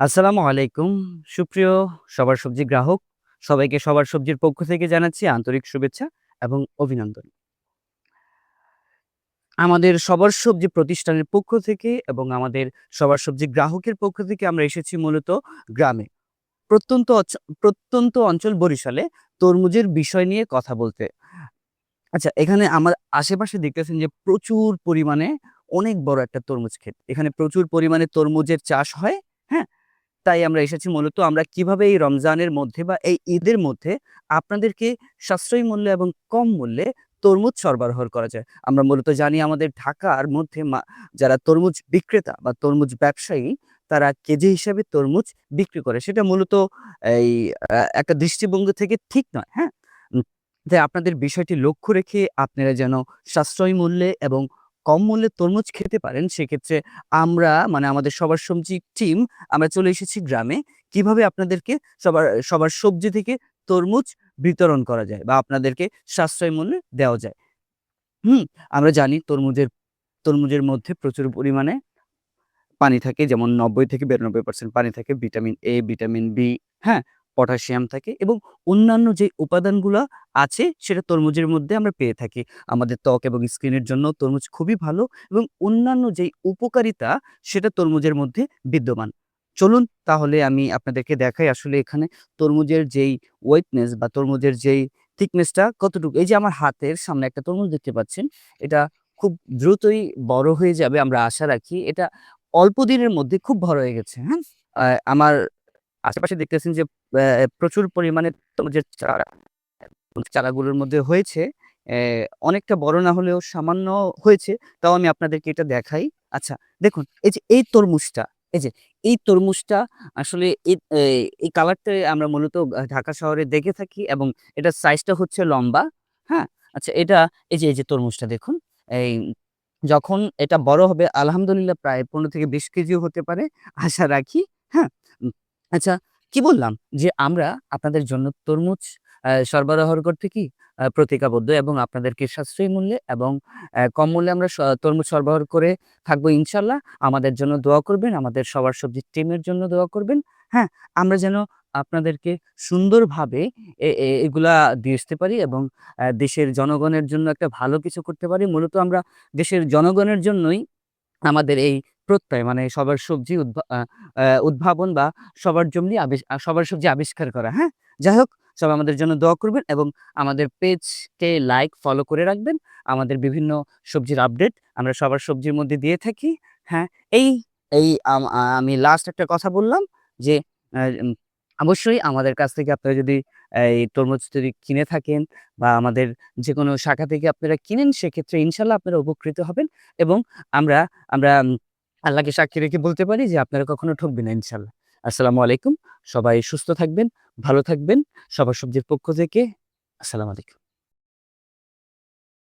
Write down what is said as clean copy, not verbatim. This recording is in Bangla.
আসসালামু আলাইকুম। সুপ্রিয় সবার সবজি গ্রাহক, সবাইকে সবার সবজির পক্ষ থেকে জানাচ্ছি আন্তরিক শুভেচ্ছা এবং অভিনন্দন। আমাদের সবার সবজি প্রতিষ্ঠানের পক্ষ থেকে এবং আমাদের সবার সবজি গ্রাহকের পক্ষ থেকে আমরা এসেছি মূলত গ্রামে। প্রত্যন্ত অচ প্রত্যন্ত অঞ্চল বরিশালে তরমুজের বিষয় নিয়ে কথা বলতে। আচ্ছা, এখানে আমার আশেপাশে দেখতেছেন যে প্রচুর পরিমাণে অনেক বড় একটা তরমুজ ক্ষেত। এখানে প্রচুর পরিমাণে তরমুজের চাষ হয়, হ্যাঁ? তাই আমরা এসেছি মূলত আমরা কিভাবে এই রমজানের মধ্যে বা এই ঈদের মধ্যে আপনাদেরকে সাশ্রয়ী মূল্যে এবং কম মূল্যে তরমুজ সরবরাহ করা যায়। আমরা মূলত জানি আমাদের ঢাকার মধ্যে যারা তরমুজ বিক্রেতা বা তরমুজ ব্যবসায়ী তারা কেজি হিসাবে তরমুজ বিক্রি করে। সেটা মূলত এই একটা দৃষ্টিভঙ্গি থেকে ঠিক নয়, হ্যাঁ? উম তাই আপনাদের বিষয়টি লক্ষ্য রেখে আপনারা যেন সাশ্রয়ী মূল্যে এবং কম মূল্যে তরমুজ খেতে পারেন সেক্ষেত্রে আমরা মানে আমাদের সবার সবজি টিম আমরা চলে এসেছি গ্রামে। কিভাবে আপনাদেরকে সবার সবার সবজি থেকে তরমুজ বিতরণ করা যায় বা আপনাদেরকে সাশ্রয় মূল্যে দেওয়া যায়। হুম? আমরা জানি তরমুজের মধ্যে প্রচুর পরিমাণে পানি থাকে যেমন ৯০-৯২% পানি থাকে, ভিটামিন A, ভিটামিন B, হ্যাঁ? পটাশিয়াম থাকে এবং অন্যান্য যে উপাদানগুলা আছে সেটা তরমুজের মধ্যে আমরা পেয়ে থাকি। আমাদের ত্বক এবং স্কিনের জন্য তরমুজ খুবই ভালো এবং অন্যান্য যেই উপকারিতা সেটা তরমুজের মধ্যে বিদ্যমান। চলুন তাহলে আমি আপনাদেরকে দেখাই আসলে এখানে তরমুজের যেই ওয়েটনেস বা তরমুজের যেই থিকনেসটা কতটুকু। এই যে আমার হাতের সামনে একটা তরমুজ দেখতে পাচ্ছেন, এটা খুব দ্রুতই বড় হয়ে যাবে আমরা আশা রাখি। এটা অল্প দিনের মধ্যে খুব বড় হয়ে গেছে, হ্যাঁ? আমার আশেপাশে দেখতেছেন যে প্রচুর পরিমাণে তরমুজের চারাগুলোর মধ্যে হয়েছে। অ্যা অনেকটা বড় না হলেও সামান্য হয়েছে। তাও আমি আপনাদেরকে এটা দেখাই। আচ্ছা, দেখুন এই যে এই তরমুজটা, এই যে এই তরমুজটা আসলে এই কালারটাই আমরা মূলত ঢাকা শহরে দেখে থাকি এবং এটার সাইজটা হচ্ছে লম্বা, হ্যাঁ? আচ্ছা, এই যে তরমুজটা দেখুন। এই যখন এটা বড় হবে আলহামদুলিল্লাহ প্রায় ১৫-২০ কেজিও হতে পারে আশা রাখি, হ্যাঁ? উম আচ্ছা, কি বললাম? যে আমরা আপনাদের জন্য তরমুজ সরবরাহ করতে কি প্রতিজ্ঞাবদ্ধ এবং আপনাদেরকে সাশ্রয়ী মূল্যে এবং কম মূল্যে আমরা তরমুজ সরবরাহ করে থাকবো ইনশাআল্লাহ। আমাদের জন্য দোয়া করবেন, আমাদের সবার সবজি টিমের জন্য দোয়া করবেন, হ্যাঁ? আমরা যেন আপনাদেরকে সুন্দরভাবে এগুলা দিয়ে আসতে পারি এবং দেশের জনগণের জন্য একটা ভালো কিছু করতে পারি। মূলত আমরা দেশের জনগণের জন্যই আমাদের এই প্রত্যয় মানে সবার সবজি উদ্ভাবন বা সবার সবজি আবিষ্কার করা, হ্যাঁ? যাই হোক, সবাই আমাদের জন্য দোয়া করবেন এবং আমাদের পেজকে লাইক, ফলো করে রাখবেন। আমাদের বিভিন্ন সবজির আপডেট আমরা সবার সবজির মধ্যে দিয়ে থাকি। হ্যাঁ, এই এই আমি লাস্ট একটা কথা বললাম যে, উম অবশ্যই আমাদের কাছ থেকে আপনারা যদি এই তরমুজ যদি কিনে থাকেন বা আমাদের যেকোনো শাখা থেকে আপনারা কিনেন সেক্ষেত্রে ইনশাআল্লাহ আপনারা উপকৃত হবেন এবং আমরা আমরা আল্লাহকে সাক্ষী রেখে বলতে পারি যে আপনারা কখনো ঠকবেন না ইনশাআল্লাহ। আসসালামু আলাইকুম। সবাই সুস্থ থাকবেন, ভালো থাকবেন। সবার সবজির পক্ষ থেকে আসসালামু আলাইকুম।